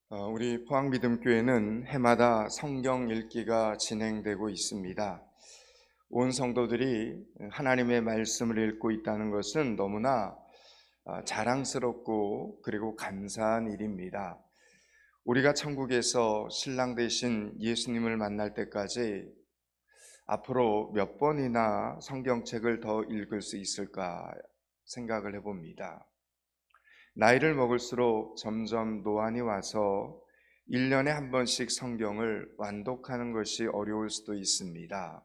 우리 포항믿음교회는 해마다 성경 읽기가 진행되고 있습니다. 온 성도들이 하나님의 말씀을 읽고 있다는 것은 너무나 자랑스럽고 그리고 감사한 일입니다. 우리가 천국에서 신랑 되신 예수님을 만날 때까지 앞으로 몇 번이나 성경책을 더 읽을 수 있을까 생각을 해봅니다. 나이를 먹을수록 점점 노안이 와서 1년에 한 번씩 성경을 완독하는 것이 어려울 수도 있습니다.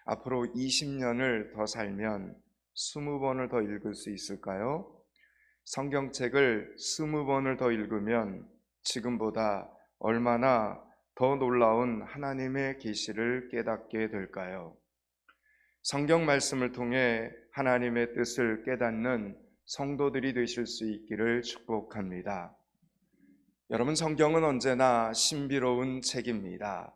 앞으로 20년을 더 살면 20번을 더 읽을 수 있을까요? 성경책을 20번을 더 읽으면 지금보다 얼마나 더 놀라운 하나님의 계시를 깨닫게 될까요? 성경 말씀을 통해 하나님의 뜻을 깨닫는 성도들이 되실 수 있기를 축복합니다. 여러분, 성경은 언제나 신비로운 책입니다.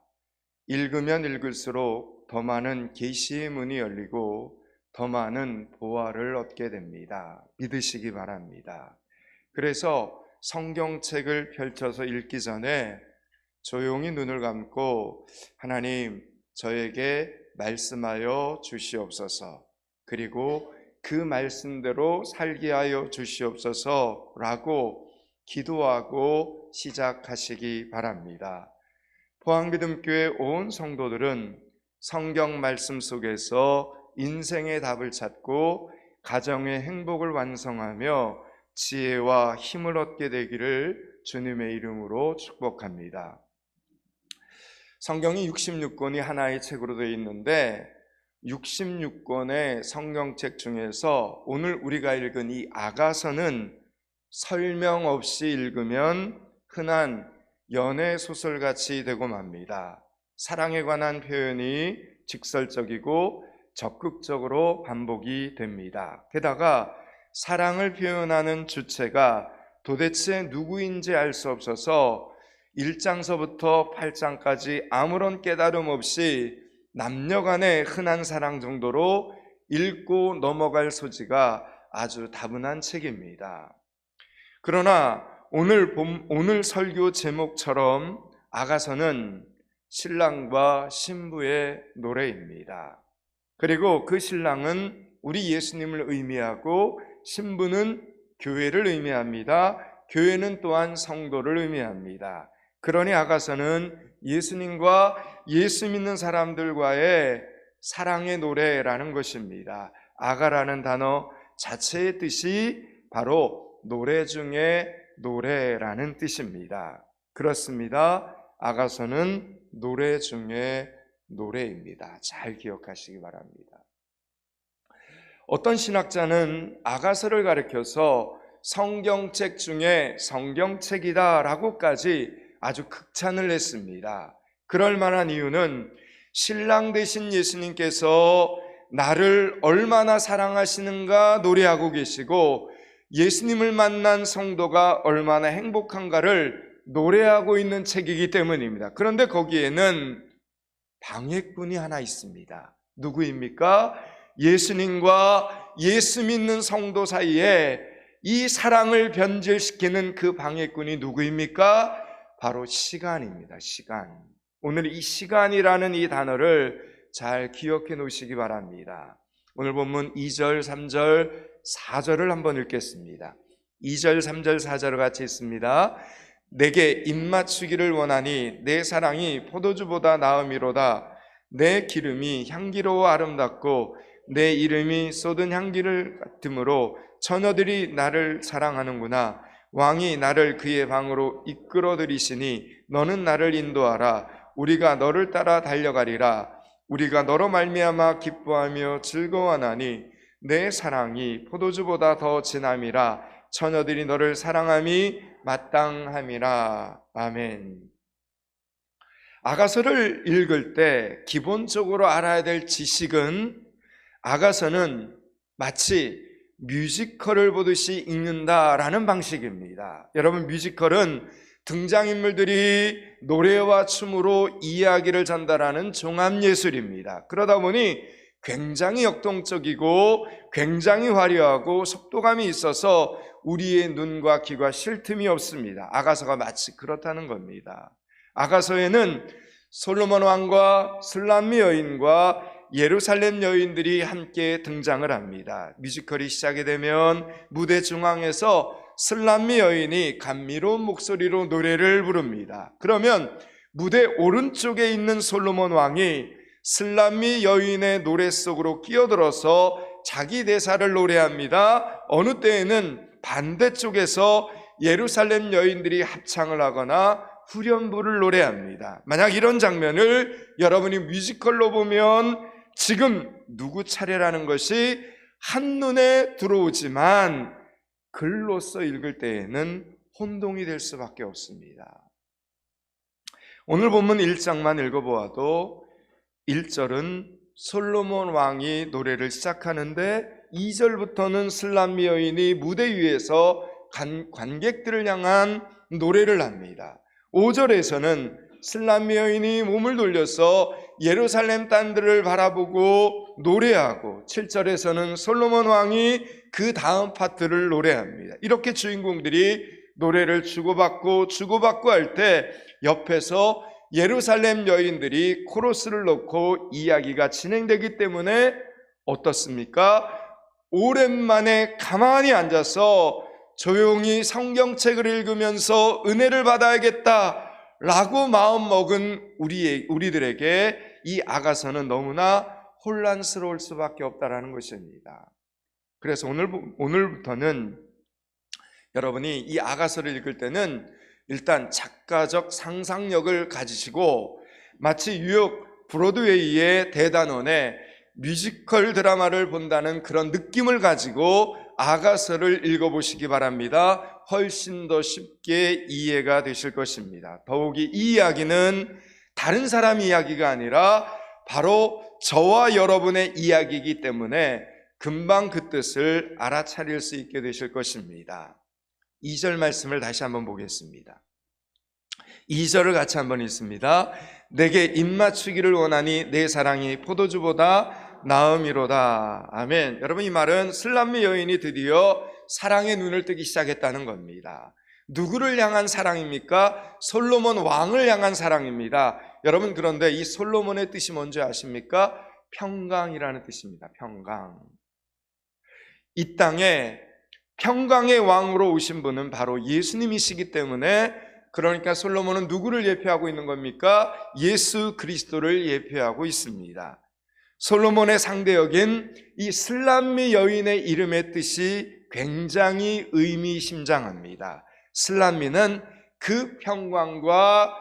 읽으면 읽을수록 더 많은 계시의 문이 열리고 더 많은 보화를 얻게 됩니다. 믿으시기 바랍니다. 그래서 성경책을 펼쳐서 읽기 전에 조용히 눈을 감고 하나님, 저에게 말씀하여 주시옵소서, 그리고 그 말씀대로 살게 하여 주시옵소서라고 기도하고 시작하시기 바랍니다. 포항믿음교회 온 성도들은 성경 말씀 속에서 인생의 답을 찾고 가정의 행복을 완성하며 지혜와 힘을 얻게 되기를 주님의 이름으로 축복합니다. 성경이 66권이 하나의 책으로 되어 있는데 66권의 성경책 중에서 오늘 우리가 읽은 이 아가서는 설명 없이 읽으면 흔한 연애 소설같이 되고 맙니다. 사랑에 관한 표현이 직설적이고 적극적으로 반복이 됩니다. 게다가 사랑을 표현하는 주체가 도대체 누구인지 알 수 없어서 1장서부터 8장까지 아무런 깨달음 없이 남녀간의 흔한 사랑 정도로 읽고 넘어갈 소지가 아주 다분한 책입니다. 그러나 오늘 설교 제목처럼 아가서는 신랑과 신부의 노래입니다. 그리고 그 신랑은 우리 예수님을 의미하고 신부는 교회를 의미합니다. 교회는 또한 성도를 의미합니다. 그러니 아가서는 예수님과 예수 믿는 사람들과의 사랑의 노래라는 것입니다. 아가라는 단어 자체의 뜻이 바로 노래 중에 노래라는 뜻입니다. 그렇습니다. 아가서는 노래 중에 노래입니다. 잘 기억하시기 바랍니다. 어떤 신학자는 아가서를 가리켜서 성경책 중에 성경책이다 라고까지 아주 극찬을 했습니다. 그럴 만한 이유는 신랑 되신 예수님께서 나를 얼마나 사랑하시는가 노래하고 계시고 예수님을 만난 성도가 얼마나 행복한가를 노래하고 있는 책이기 때문입니다. 그런데 거기에는 방해꾼이 하나 있습니다. 누구입니까? 예수님과 예수 믿는 성도 사이에 이 사랑을 변질시키는 그 방해꾼이 누구입니까? 바로 시간입니다. 시간. 오늘 이 시간이라는 이 단어를 잘 기억해 놓으시기 바랍니다. 오늘 본문 2절, 3절, 4절을 한번 읽겠습니다. 2절, 3절, 4절을 같이 읽습니다. 내게 입맞추기를 원하니 내 사랑이 포도주보다 나음이로다. 내 기름이 향기로워 아름답고 내 이름이 쏟은 향기를 같으므로 처녀들이 나를 사랑하는구나. 왕이 나를 그의 방으로 이끌어 들이시니 너는 나를 인도하라. 우리가 너를 따라 달려가리라. 우리가 너로 말미암아 기뻐하며 즐거워하나니 내 사랑이 포도주보다 더 진함이라. 처녀들이 너를 사랑함이 마땅함이라. 아멘. 아가서를 읽을 때 기본적으로 알아야 될 지식은 아가서는 마치 뮤지컬을 보듯이 읽는다라는 방식입니다. 여러분, 뮤지컬은 등장인물들이 노래와 춤으로 이야기를 전달하는 종합예술입니다. 그러다 보니 굉장히 역동적이고 굉장히 화려하고 속도감이 있어서 우리의 눈과 귀가 쉴 틈이 없습니다. 아가서가 마치 그렇다는 겁니다. 아가서에는 솔로몬 왕과 술람미 여인과 예루살렘 여인들이 함께 등장을 합니다. 뮤지컬이 시작이 되면 무대 중앙에서 술람미 여인이 감미로운 목소리로 노래를 부릅니다. 그러면 무대 오른쪽에 있는 솔로몬 왕이 술람미 여인의 노래 속으로 끼어들어서 자기 대사를 노래합니다. 어느 때에는 반대쪽에서 예루살렘 여인들이 합창을 하거나 후렴부를 노래합니다. 만약 이런 장면을 여러분이 뮤지컬로 보면 지금 누구 차례라는 것이 한눈에 들어오지만 글로써 읽을 때에는 혼동이 될 수밖에 없습니다. 오늘 본문 1장만 읽어보아도 1절은 솔로몬 왕이 노래를 시작하는데 2절부터는 술람미 여인이 무대 위에서 관객들을 향한 노래를 합니다. 5절에서는 술람미 여인이 몸을 돌려서 예루살렘 땅들을 바라보고 노래하고 7절에서는 솔로몬 왕이 그 다음 파트를 노래합니다. 이렇게 주인공들이 노래를 주고받고 할 때 옆에서 예루살렘 여인들이 코러스를 넣고 이야기가 진행되기 때문에 어떻습니까? 오랜만에 가만히 앉아서 조용히 성경책을 읽으면서 은혜를 받아야겠다라고 마음먹은 우리들에게 이 아가서는 너무나 혼란스러울 수밖에 없다라는 것입니다. 그래서 오늘부터는 여러분이 이 아가서를 읽을 때는 일단 작가적 상상력을 가지시고 마치 뉴욕 브로드웨이의 대단원의 뮤지컬 드라마를 본다는 그런 느낌을 가지고 아가서를 읽어보시기 바랍니다. 훨씬 더 쉽게 이해가 되실 것입니다. 더욱이 이 이야기는 다른 사람 이야기가 아니라 바로 저와 여러분의 이야기이기 때문에 금방 그 뜻을 알아차릴 수 있게 되실 것입니다. 2절 말씀을 다시 한번 보겠습니다. 2절을 같이 한번 읽습니다. 내게 입맞추기를 원하니 내 사랑이 포도주보다 나음이로다. 아멘. 여러분, 이 말은 술람미 여인이 드디어 사랑의 눈을 뜨기 시작했다는 겁니다. 누구를 향한 사랑입니까? 솔로몬 왕을 향한 사랑입니다. 여러분, 그런데 이 솔로몬의 뜻이 뭔지 아십니까? 평강이라는 뜻입니다. 평강. 이 땅에 평강의 왕으로 오신 분은 바로 예수님이시기 때문에, 그러니까 솔로몬은 누구를 예표하고 있는 겁니까? 예수 그리스도를 예표하고 있습니다. 솔로몬의 상대역인 이 술람미 여인의 이름의 뜻이 굉장히 의미심장합니다. 술람미는 그 평강과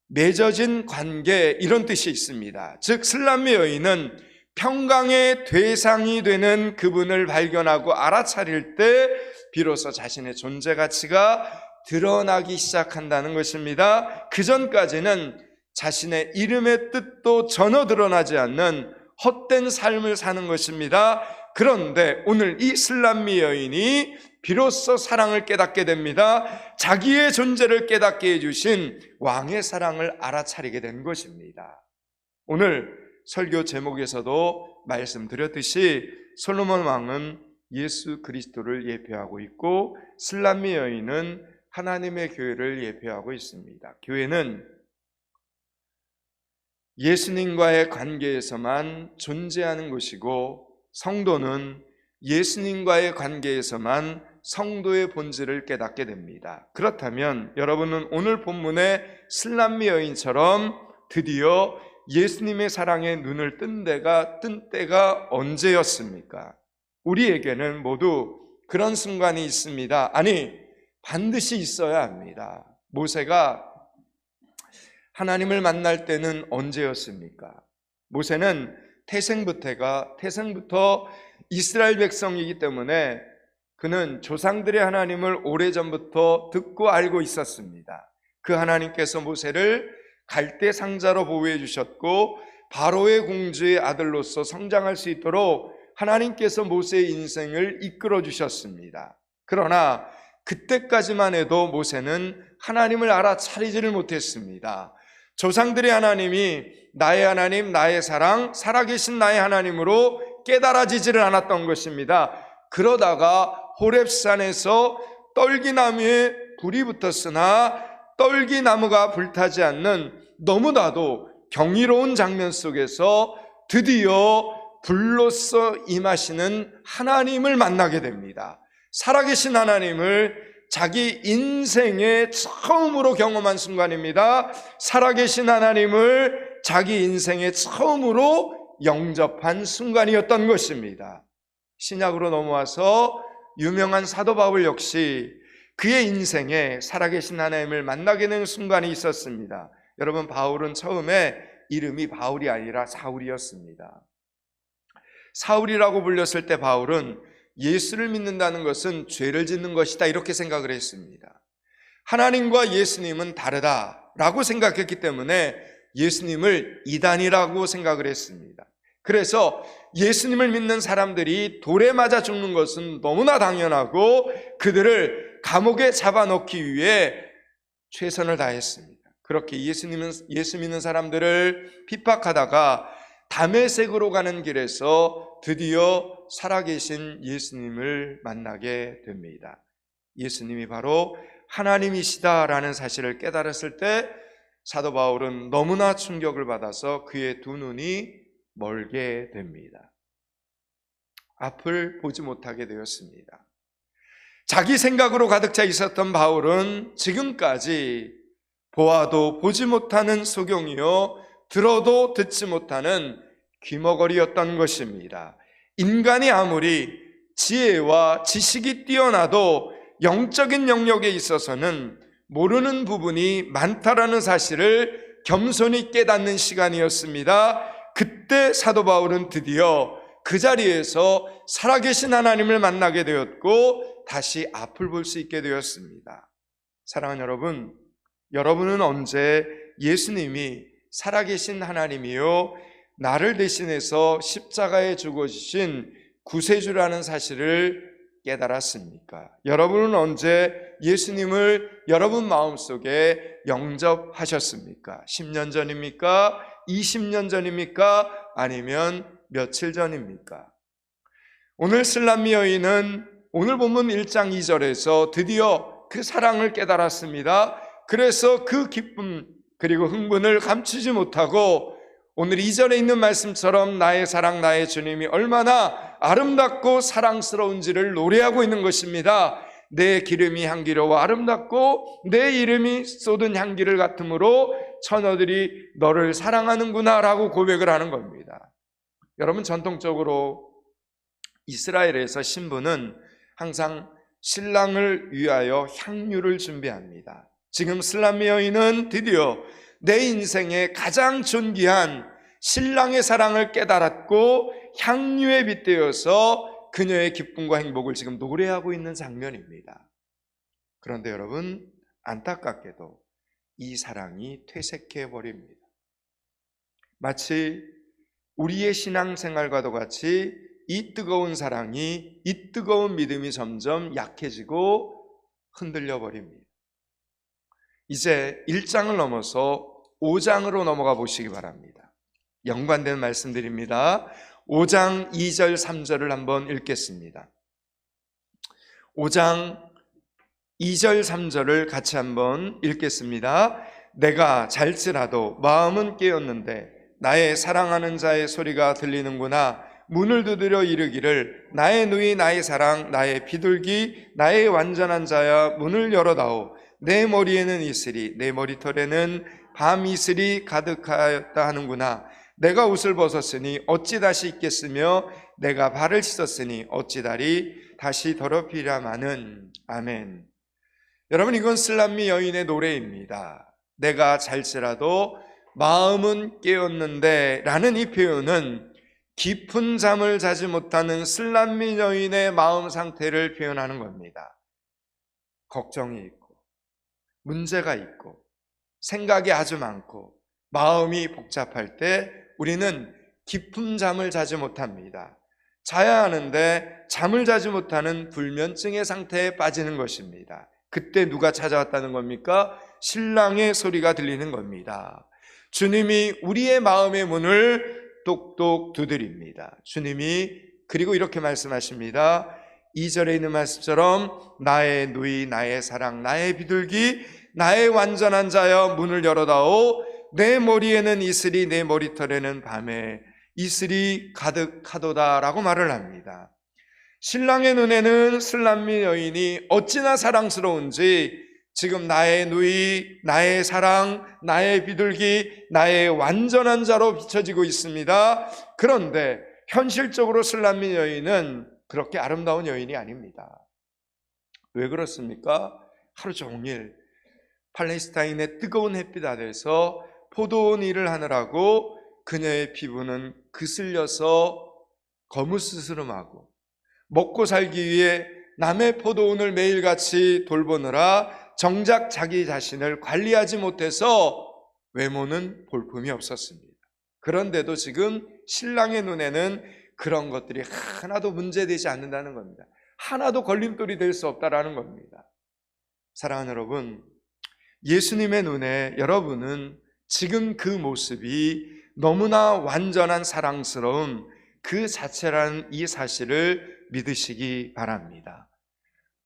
맺어진 관계, 이런 뜻이 있습니다. 즉 술람미 여인은 평강의 대상이 되는 그분을 발견하고 알아차릴 때 비로소 자신의 존재 가치가 드러나기 시작한다는 것입니다. 그 전까지는 자신의 이름의 뜻도 전혀 드러나지 않는 헛된 삶을 사는 것입니다. 그런데 오늘 이 술람미 여인이 비로소 사랑을 깨닫게 됩니다. 자기의 존재를 깨닫게 해주신 왕의 사랑을 알아차리게 된 것입니다. 오늘 설교 제목에서도 말씀드렸듯이 솔로몬 왕은 예수 그리스도를 예표하고 있고 술람미 여인은 하나님의 교회를 예표하고 있습니다. 교회는 예수님과의 관계에서만 존재하는 것이고 성도는 예수님과의 관계에서만 성도의 본질을 깨닫게 됩니다. 그렇다면 여러분은 오늘 본문의 술람미 여인처럼 드디어 예수님의 사랑에 눈을 뜬 때가 언제였습니까? 우리에게는 모두 그런 순간이 있습니다. 아니, 반드시 있어야 합니다. 모세가 하나님을 만날 때는 언제였습니까? 모세는 태생부터 이스라엘 백성이기 때문에 그는 조상들의 하나님을 오래전부터 듣고 알고 있었습니다. 그 하나님께서 모세를 갈대 상자로 보호해 주셨고 바로의 공주의 아들로서 성장할 수 있도록 하나님께서 모세의 인생을 이끌어 주셨습니다. 그러나 그때까지만 해도 모세는 하나님을 알아차리지를 못했습니다. 조상들의 하나님이 나의 하나님, 나의 사랑, 살아계신 나의 하나님으로 깨달아지지를 않았던 것입니다. 그러다가 호렙산에서 떨기나무에 불이 붙었으나 떨기나무가 불타지 않는 너무나도 경이로운 장면 속에서 드디어 불로써 임하시는 하나님을 만나게 됩니다. 살아계신 하나님을 자기 인생에 처음으로 경험한 순간입니다. 살아계신 하나님을 자기 인생에 처음으로 영접한 순간이었던 것입니다. 신약으로 넘어와서 유명한 사도 바울 역시 그의 인생에 살아계신 하나님을 만나게 되는 순간이 있었습니다. 여러분, 바울은 처음에 이름이 바울이 아니라 사울이었습니다. 사울이라고 불렸을 때 바울은 예수를 믿는다는 것은 죄를 짓는 것이다 이렇게 생각을 했습니다. 하나님과 예수님은 다르다라고 생각했기 때문에 예수님을 이단이라고 생각을 했습니다. 그래서 예수님을 믿는 사람들이 돌에 맞아 죽는 것은 너무나 당연하고 그들을 감옥에 잡아넣기 위해 최선을 다했습니다. 그렇게 예수 믿는 사람들을 핍박하다가 다메섹으로 가는 길에서 드디어 살아계신 예수님을 만나게 됩니다. 예수님이 바로 하나님이시다라는 사실을 깨달았을 때 사도 바울은 너무나 충격을 받아서 그의 두 눈이 멀게 됩니다. 앞을 보지 못하게 되었습니다. 자기 생각으로 가득 차 있었던 바울은 지금까지 보아도 보지 못하는 소경이요 들어도 듣지 못하는 귀머거리였던 것입니다. 인간이 아무리 지혜와 지식이 뛰어나도 영적인 영역에 있어서는 모르는 부분이 많다라는 사실을 겸손히 깨닫는 시간이었습니다. 그때 사도 바울은 드디어 그 자리에서 살아계신 하나님을 만나게 되었고 다시 앞을 볼 수 있게 되었습니다. 사랑하는 여러분, 여러분은 언제 예수님이 살아계신 하나님이요 나를 대신해서 십자가에 죽어주신 구세주라는 사실을 깨달았습니까? 여러분은 언제 예수님을 여러분 마음속에 영접하셨습니까? 10년 전입니까? 20년 전입니까? 아니면 며칠 전입니까? 오늘 슬람미 여인은 오늘 본문 1장 2절에서 드디어 그 사랑을 깨달았습니다. 그래서 그 기쁨 그리고 흥분을 감추지 못하고 오늘 2절에 있는 말씀처럼 나의 사랑 나의 주님이 얼마나 아름답고 사랑스러운지를 노래하고 있는 것입니다. 내 기름이 향기로워 아름답고 내 이름이 쏟은 향기를 같으므로 처녀들이 너를 사랑하는구나 라고 고백을 하는 겁니다. 여러분, 전통적으로 이스라엘에서 신부는 항상 신랑을 위하여 향유를 준비합니다. 지금 슬람미 여인은 드디어 내 인생에 가장 존귀한 신랑의 사랑을 깨달았고 향유에 빗대어서 그녀의 기쁨과 행복을 지금 노래하고 있는 장면입니다. 그런데 여러분, 안타깝게도 이 사랑이 퇴색해 버립니다. 마치 우리의 신앙생활과도 같이 이 뜨거운 사랑이, 이 뜨거운 믿음이 점점 약해지고 흔들려 버립니다. 이제 1장을 넘어서 5장으로 넘어가 보시기 바랍니다. 연관된 말씀드립니다. 5장 2절 3절을 한번 읽겠습니다. 5장 2절 3절을 같이 한번 읽겠습니다. 내가 잘지라도 마음은 깨었는데 나의 사랑하는 자의 소리가 들리는구나. 문을 두드려 이르기를 나의 누이 나의 사랑 나의 비둘기 나의 완전한 자야 문을 열어다오. 내 머리에는 이슬이 내 머리털에는 밤 이슬이 가득하였다 하는구나. 내가 옷을 벗었으니 어찌 다시 입겠으며 내가 발을 씻었으니 어찌 다시 더럽히랴마는. 아멘. 여러분, 이건 슬람미 여인의 노래입니다. 내가 잘지라도 마음은 깨었는데 라는 이 표현은 깊은 잠을 자지 못하는 슬람미 여인의 마음 상태를 표현하는 겁니다. 걱정이 있고 문제가 있고 생각이 아주 많고 마음이 복잡할 때 우리는 깊은 잠을 자지 못합니다. 자야 하는데 잠을 자지 못하는 불면증의 상태에 빠지는 것입니다. 그때 누가 찾아왔다는 겁니까? 신랑의 소리가 들리는 겁니다. 주님이 우리의 마음의 문을 똑똑 두드립니다. 주님이 그리고 이렇게 말씀하십니다. 2절에 있는 말씀처럼 나의 누이, 나의 사랑, 나의 비둘기, 나의 완전한 자여 문을 열어다오. 내 머리에는 이슬이, 내 머리털에는 밤에 이슬이 가득하도다 라고 말을 합니다. 신랑의 눈에는 슬람미 여인이 어찌나 사랑스러운지 지금 나의 누이, 나의 사랑, 나의 비둘기, 나의 완전한 자로 비춰지고 있습니다. 그런데 현실적으로 슬람미 여인은 그렇게 아름다운 여인이 아닙니다. 왜 그렇습니까? 하루 종일 팔레스타인의 뜨거운 햇빛 아래서 포도원 일을 하느라고 그녀의 피부는 그슬려서 거무스스름하고 먹고 살기 위해 남의 포도원을 매일같이 돌보느라 정작 자기 자신을 관리하지 못해서 외모는 볼품이 없었습니다. 그런데도 지금 신랑의 눈에는 그런 것들이 하나도 문제되지 않는다는 겁니다. 하나도 걸림돌이 될 수 없다라는 겁니다. 사랑하는 여러분, 예수님의 눈에 여러분은 지금 그 모습이 너무나 완전한 사랑스러움 그 자체라는 이 사실을 믿으시기 바랍니다.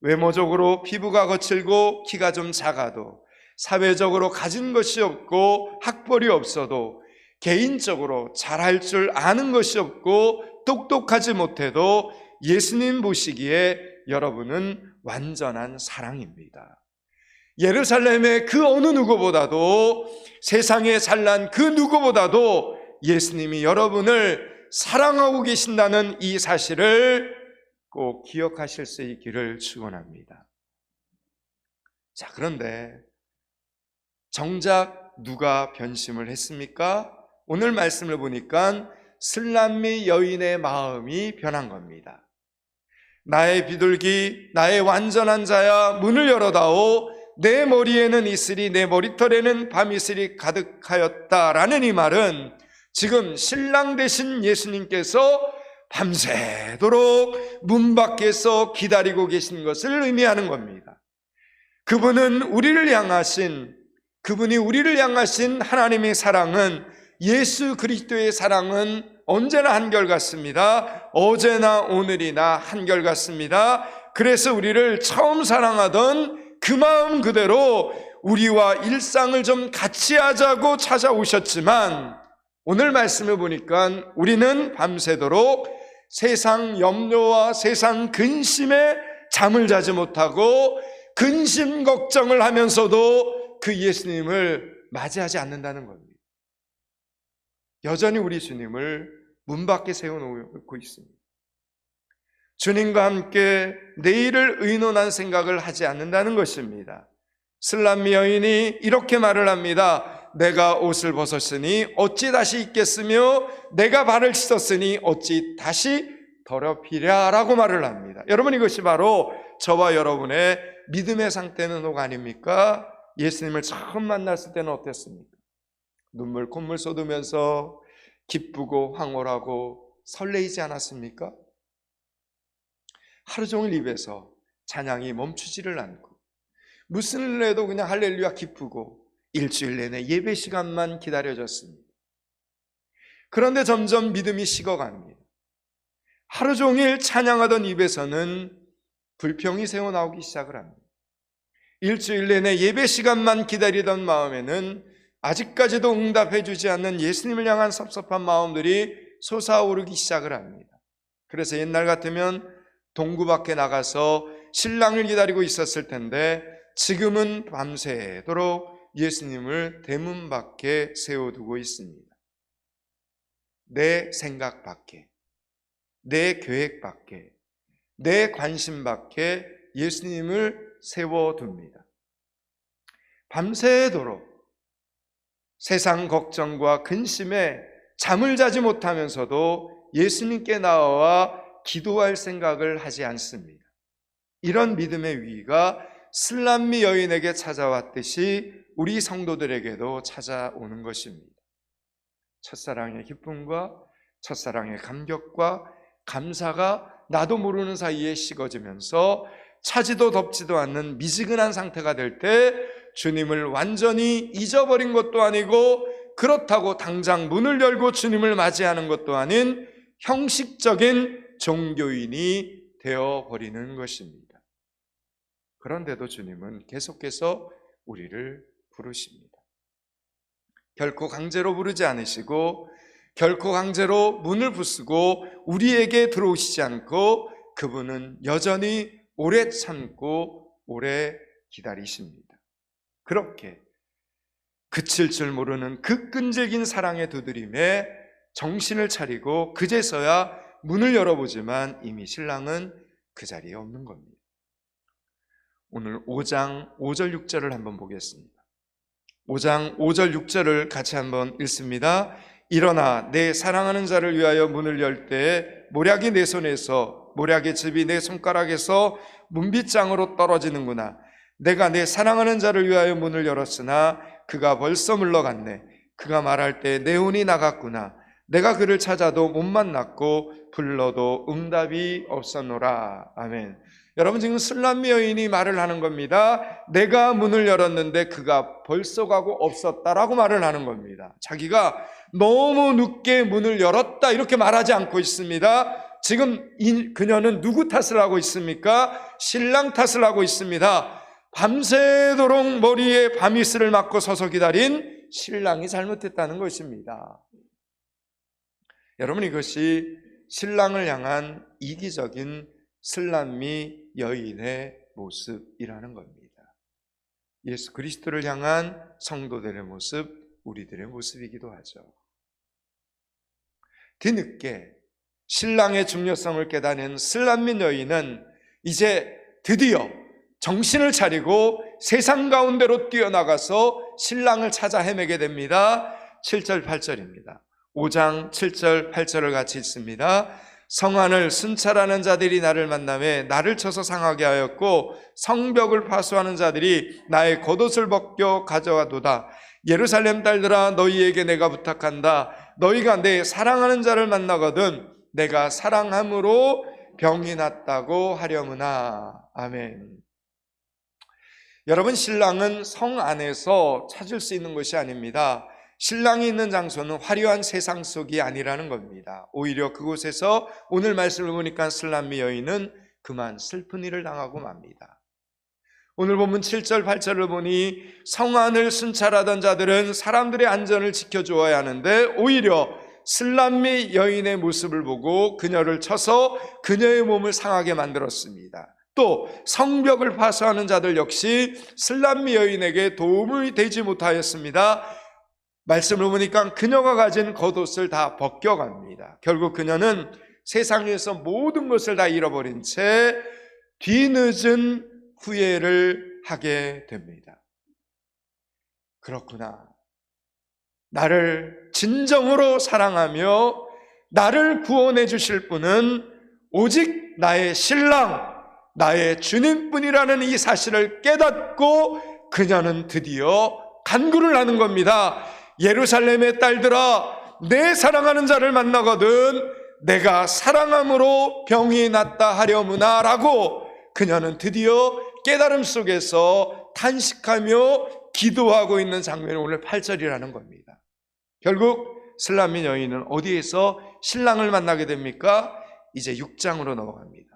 외모적으로 피부가 거칠고 키가 좀 작아도, 사회적으로 가진 것이 없고 학벌이 없어도, 개인적으로 잘할 줄 아는 것이 없고 똑똑하지 못해도 예수님 보시기에 여러분은 완전한 사랑입니다. 예루살렘의 그 어느 누구보다도, 세상에 잘난 그 누구보다도 예수님이 여러분을 사랑하고 계신다는 이 사실을 꼭 기억하실 수 있기를 축원합니다. 자, 그런데 정작 누가 변심을 했습니까? 오늘 말씀을 보니까 슬람미 여인의 마음이 변한 겁니다. 나의 비둘기, 나의 완전한 자야, 문을 열어다오. 내 머리에는 이슬이, 내 머리털에는 밤이슬이 가득하였다라는 이 말은 지금 신랑 되신 예수님께서 밤새도록 문 밖에서 기다리고 계신 것을 의미하는 겁니다. 그분이 우리를 향하신 하나님의 사랑은, 예수 그리스도의 사랑은 언제나 한결같습니다. 어제나 오늘이나 한결같습니다. 그래서 우리를 처음 사랑하던 그 마음 그대로 우리와 일상을 좀 같이 하자고 찾아오셨지만, 오늘 말씀을 보니까 우리는 밤새도록 세상 염려와 세상 근심에 잠을 자지 못하고 근심 걱정을 하면서도 그 예수님을 맞이하지 않는다는 겁니다. 여전히 우리 주님을 문 밖에 세워놓고 있습니다. 주님과 함께 내일을 의논한 생각을 하지 않는다는 것입니다. 슬람미 여인이 이렇게 말을 합니다. 내가 옷을 벗었으니 어찌 다시 입겠으며 내가 발을 씻었으니 어찌 다시 더럽히랴 라고 말을 합니다. 여러분, 이것이 바로 저와 여러분의 믿음의 상태는 혹 아닙니까? 예수님을 처음 만났을 때는 어땠습니까? 눈물 콧물 쏟으면서 기쁘고 황홀하고 설레이지 않았습니까? 하루 종일 입에서 찬양이 멈추지를 않고 무슨 일 해도 그냥 할렐루야 기쁘고 일주일 내내 예배 시간만 기다려졌습니다. 그런데 점점 믿음이 식어갑니다. 하루 종일 찬양하던 입에서는 불평이 새어나오기 시작을 합니다. 일주일 내내 예배 시간만 기다리던 마음에는 아직까지도 응답해 주지 않는 예수님을 향한 섭섭한 마음들이 솟아오르기 시작을 합니다. 그래서 옛날 같으면 동구 밖에 나가서 신랑을 기다리고 있었을 텐데 지금은 밤새도록 예수님을 대문 밖에 세워두고 있습니다. 내 생각 밖에, 내 계획 밖에, 내 관심 밖에 예수님을 세워둡니다. 밤새도록 세상 걱정과 근심에 잠을 자지 못하면서도 예수님께 나와 기도할 생각을 하지 않습니다. 이런 믿음의 위기가 슬람미 여인에게 찾아왔듯이 우리 성도들에게도 찾아오는 것입니다. 첫사랑의 기쁨과 첫사랑의 감격과 감사가 나도 모르는 사이에 식어지면서 차지도 덥지도 않는 미지근한 상태가 될 때 주님을 완전히 잊어버린 것도 아니고 그렇다고 당장 문을 열고 주님을 맞이하는 것도 아닌 형식적인 종교인이 되어버리는 것입니다. 그런데도 주님은 계속해서 우리를 부르십니다. 결코 강제로 부르지 않으시고 결코 강제로 문을 부수고 우리에게 들어오시지 않고 그분은 여전히 오래 참고 오래 기다리십니다. 그렇게 그칠 줄 모르는 그 끈질긴 사랑의 두드림에 정신을 차리고 그제서야 문을 열어보지만 이미 신랑은 그 자리에 없는 겁니다. 오늘 5장 5절 6절을 한번 보겠습니다. 5장 5절 6절을 같이 한번 읽습니다. 일어나 내 사랑하는 자를 위하여 문을 열 때에 모략이 내 손에서 모략의 즙이 내 손가락에서 문빗장으로 떨어지는구나. 내가 내 사랑하는 자를 위하여 문을 열었으나 그가 벌써 물러갔네. 그가 말할 때 내 혼이 나갔구나. 내가 그를 찾아도 못 만났고 불러도 응답이 없었노라. 아멘. 여러분, 지금 술람미 여인이 말을 하는 겁니다. 내가 문을 열었는데 그가 벌써 가고 없었다라고 말을 하는 겁니다. 자기가 너무 늦게 문을 열었다 이렇게 말하지 않고 있습니다. 지금 그녀는 누구 탓을 하고 있습니까? 신랑 탓을 하고 있습니다. 밤새도록 머리에 밤이슬을 맞고 서서 기다린 신랑이 잘못했다는 것입니다. 여러분, 이것이 신랑을 향한 이기적인 슬람미 여인의 모습이라는 겁니다. 예수 그리스도를 향한 성도들의 모습, 우리들의 모습이기도 하죠. 뒤늦게 신랑의 중요성을 깨닫는 슬람미 여인은 이제 드디어 정신을 차리고 세상 가운데로 뛰어나가서 신랑을 찾아 헤매게 됩니다. 7절 8절입니다. 5장 7절 8절을 같이 읽습니다. 성안을 순찰하는 자들이 나를 만나매 나를 쳐서 상하게 하였고 성벽을 파수하는 자들이 나의 겉옷을 벗겨 가져가도다. 예루살렘 딸들아, 너희에게 내가 부탁한다. 너희가 내 사랑하는 자를 만나거든 내가 사랑함으로 병이 낫다고 하려무나. 아멘. 여러분, 신랑은 성 안에서 찾을 수 있는 것이 아닙니다. 신랑이 있는 장소는 화려한 세상 속이 아니라는 겁니다. 오히려 그곳에서 오늘 말씀을 보니까 슬람미 여인은 그만 슬픈 일을 당하고 맙니다. 오늘 본문 7절 8절을 보니 성안을 순찰하던 자들은 사람들의 안전을 지켜주어야 하는데 오히려 슬람미 여인의 모습을 보고 그녀를 쳐서 그녀의 몸을 상하게 만들었습니다. 또 성벽을 파수하는 자들 역시 슬람미 여인에게 도움이 되지 못하였습니다. 말씀을 보니까 그녀가 가진 겉옷을 다 벗겨갑니다. 결국 그녀는 세상에서 모든 것을 다 잃어버린 채 뒤늦은 후회를 하게 됩니다. 그렇구나. 나를 진정으로 사랑하며 나를 구원해 주실 분은 오직 나의 신랑, 나의 주님뿐이라는 이 사실을 깨닫고 그녀는 드디어 간구를 하는 겁니다. 예루살렘의 딸들아, 내 사랑하는 자를 만나거든 내가 사랑함으로 병이 낫다 하려무나 라고 그녀는 드디어 깨달음 속에서 탄식하며 기도하고 있는 장면이 오늘 8절이라는 겁니다. 결국 슬람미 여인은 어디에서 신랑을 만나게 됩니까? 이제 6장으로 넘어갑니다.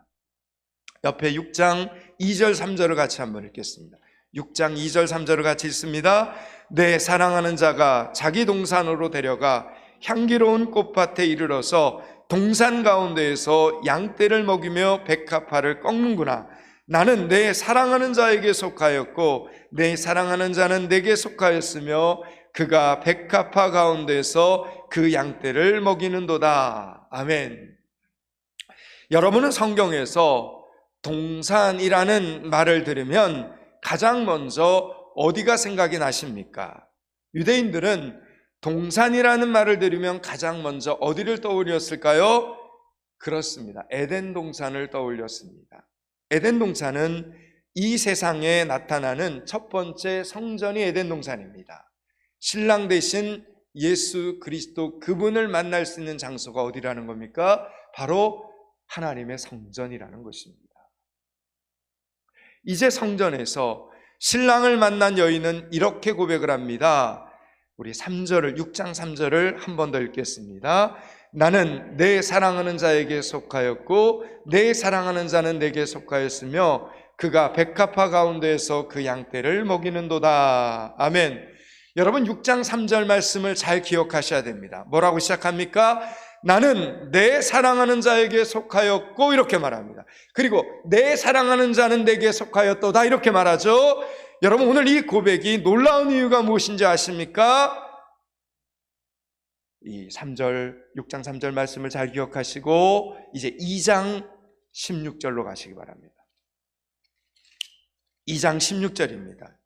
옆에 6장 2절 3절을 같이 한번 읽겠습니다. 6장 2절 3절을 같이 읽습니다. 내 사랑하는 자가 자기 동산으로 데려가 향기로운 꽃밭에 이르러서 동산 가운데에서 양떼를 먹이며 백합화를 꺾는구나. 나는 내 사랑하는 자에게 속하였고 내 사랑하는 자는 내게 속하였으며 그가 백합화 가운데서 그 양떼를 먹이는도다. 아멘. 여러분은 성경에서 동산이라는 말을 들으면 가장 먼저 어디가 생각이 나십니까? 유대인들은 동산이라는 말을 들으면 가장 먼저 어디를 떠올렸을까요? 그렇습니다. 에덴 동산을 떠올렸습니다. 에덴 동산은 이 세상에 나타나는 첫 번째 성전이 에덴 동산입니다. 신랑 대신 예수 그리스도 그분을 만날 수 있는 장소가 어디라는 겁니까? 바로 하나님의 성전이라는 것입니다. 이제 성전에서 신랑을 만난 여인은 이렇게 고백을 합니다. 우리 3절을 6장 3절을 한 번 더 읽겠습니다. 나는 내 사랑하는 자에게 속하였고 내 사랑하는 자는 내게 속하였으며 그가 백합화 가운데에서 그 양떼를 먹이는도다. 아멘. 여러분 6장 3절 말씀을 잘 기억하셔야 됩니다. 뭐라고 시작합니까? 나는 내 사랑하는 자에게 속하였고 이렇게 말합니다. 그리고 내 사랑하는 자는 내게 속하였도다 이렇게 말하죠. 여러분 오늘 이 고백이 놀라운 이유가 무엇인지 아십니까? 이 6장 3절 말씀을 잘 기억하시고 이제 2장 16절로 가시기 바랍니다. 2장 16절입니다.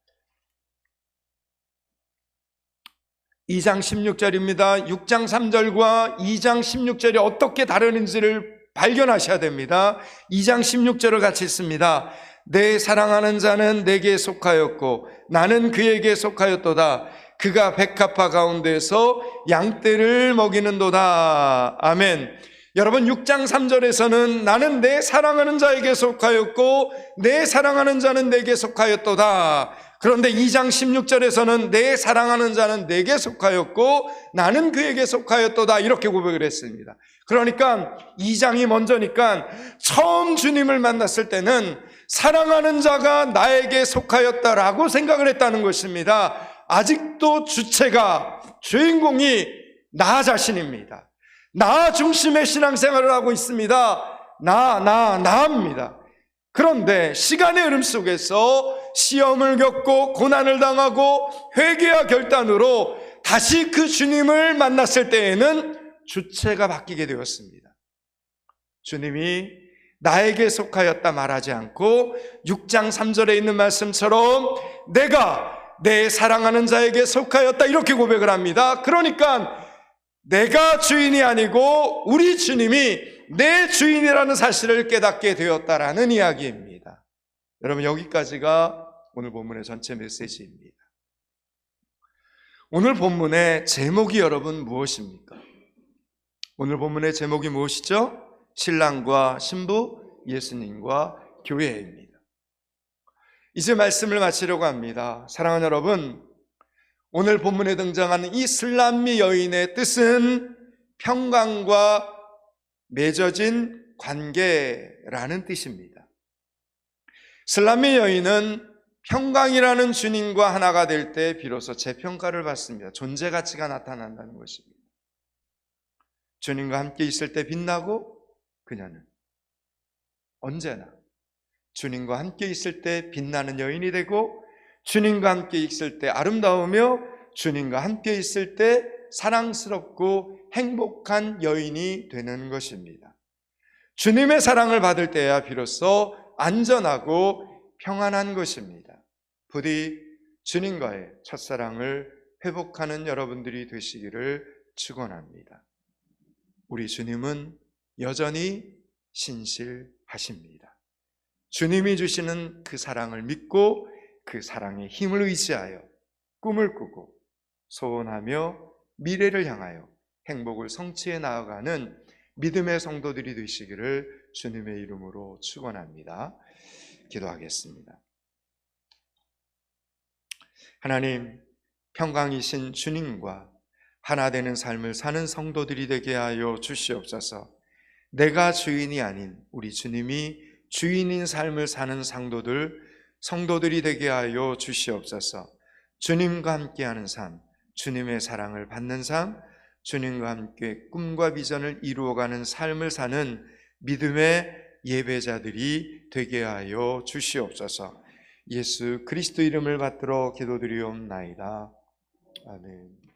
2장 16절입니다. 6장 3절과 2장 16절이 어떻게 다르는지를 발견하셔야 됩니다. 2장 16절을 같이 읽습니다. 내 사랑하는 자는 내게 속하였고 나는 그에게 속하였도다. 그가 백합화 가운데서 양떼를 먹이는도다. 아멘. 여러분 6장 3절에서는 나는 내 사랑하는 자에게 속하였고 내 사랑하는 자는 내게 속하였도다. 그런데 2장 16절에서는 내 사랑하는 자는 내게 속하였고 나는 그에게 속하였도다 이렇게 고백을 했습니다. 그러니까 2장이 먼저니까 처음 주님을 만났을 때는 사랑하는 자가 나에게 속하였다라고 생각을 했다는 것입니다. 아직도 주체가, 주인공이 나 자신입니다. 나 중심의 신앙생활을 하고 있습니다. 나입니다. 그런데 시간의 흐름 속에서 시험을 겪고 고난을 당하고 회개와 결단으로 다시 그 주님을 만났을 때에는 주체가 바뀌게 되었습니다. 주님이 나에게 속하였다 말하지 않고 6장 3절에 있는 말씀처럼 내가 내 사랑하는 자에게 속하였다 이렇게 고백을 합니다. 그러니까 내가 주인이 아니고 우리 주님이 내 주인이라는 사실을 깨닫게 되었다라는 이야기입니다. 여러분 여기까지가 오늘 본문의 전체 메시지입니다. 오늘 본문의 제목이 여러분 무엇입니까? 오늘 본문의 제목이 무엇이죠? 신랑과 신부, 예수님과 교회입니다. 이제 말씀을 마치려고 합니다. 사랑하는 여러분, 오늘 본문에 등장하는 이 슬람미 여인의 뜻은 평강과 맺어진 관계라는 뜻입니다. 슬람미 여인은 평강이라는 주님과 하나가 될 때 비로소 재평가를 받습니다. 존재 가치가 나타난다는 것입니다. 주님과 함께 있을 때 빛나고 그녀는 언제나 주님과 함께 있을 때 빛나는 여인이 되고 주님과 함께 있을 때 아름다우며 주님과 함께 있을 때 사랑스럽고 행복한 여인이 되는 것입니다. 주님의 사랑을 받을 때야 비로소 안전하고 평안한 것입니다. 부디 주님과의 첫사랑을 회복하는 여러분들이 되시기를 축원합니다. 우리 주님은 여전히 신실하십니다. 주님이 주시는 그 사랑을 믿고 그 사랑의 힘을 의지하여 꿈을 꾸고 소원하며 미래를 향하여 행복을 성취해 나아가는 믿음의 성도들이 되시기를 주님의 이름으로 축원합니다. 기도하겠습니다. 하나님, 평강이신 주님과 하나 되는 삶을 사는 성도들이 되게 하여 주시옵소서. 내가 주인이 아닌 우리 주님이 주인인 삶을 사는 성도들이 되게 하여 주시옵소서. 주님과 함께하는 삶, 주님의 사랑을 받는 삶, 주님과 함께 꿈과 비전을 이루어가는 삶을 사는 믿음의 예배자들이 되게 하여 주시옵소서. 예수 그리스도 이름을 받들어 기도드리옵나이다. 아멘.